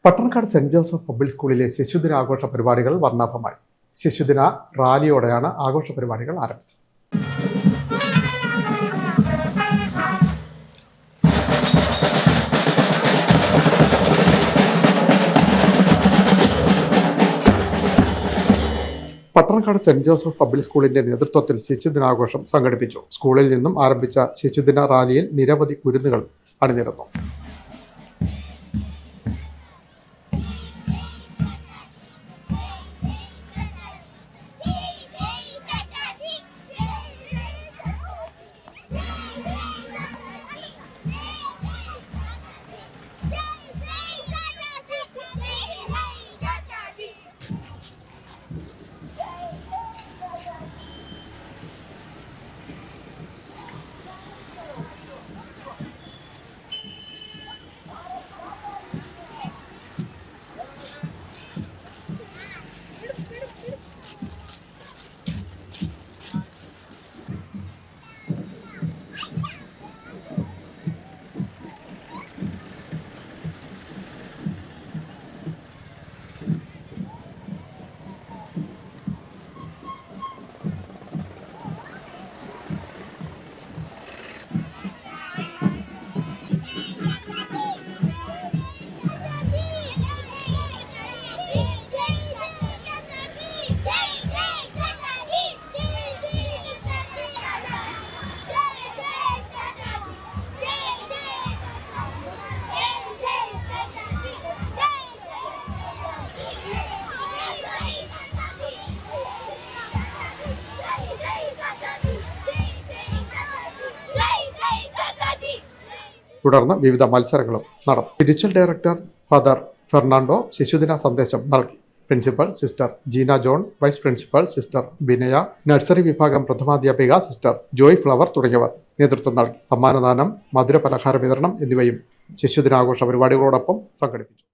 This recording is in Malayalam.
പട്ടണക്കാട് സെന്റ് ജോസഫ് പബ്ലിക് സ്കൂളിലെ ശിശുദിനാഘോഷ പരിപാടികൾ വർണ്ണാഭമായി. ശിശുദിന റാലിയോടെയാണ് ആഘോഷ പരിപാടികൾ ആരംഭിച്ചത്. പട്ടണക്കാട് സെന്റ് ജോസഫ് പബ്ലിക് സ്കൂളിന്റെ നേതൃത്വത്തിൽ ശിശുദിനാഘോഷം സംഘടിപ്പിച്ചു. സ്കൂളിൽ നിന്നും ആരംഭിച്ച ശിശുദിന റാലിയിൽ നിരവധി കുരുന്നുകൾ അണിനിരന്നു. തുടർന്ന് വിവിധ മത്സരങ്ങളും നടന്നു. സ്പിരിച്വൽ ഡയറക്ടർ ഫാദർ ഫെർണാണ്ടോ ശിശുദിന സന്ദേശം നൽകി. Principal sister Jeena John, vice principal sister Binaya, nursery വിഭാഗം പ്രഥമാധ്യാപിക സിസ്റ്റർ ജോയ് ഫ്ലവർ തുടങ്ങിയവർ നേതൃത്വം നൽകി. സമ്മാനദാനം, മധുര പലഹാര വിതരണം എന്നിവയും ശിശുദിനാഘോഷ പരിപാടികളോടൊപ്പം സംഘടിപ്പിച്ചു.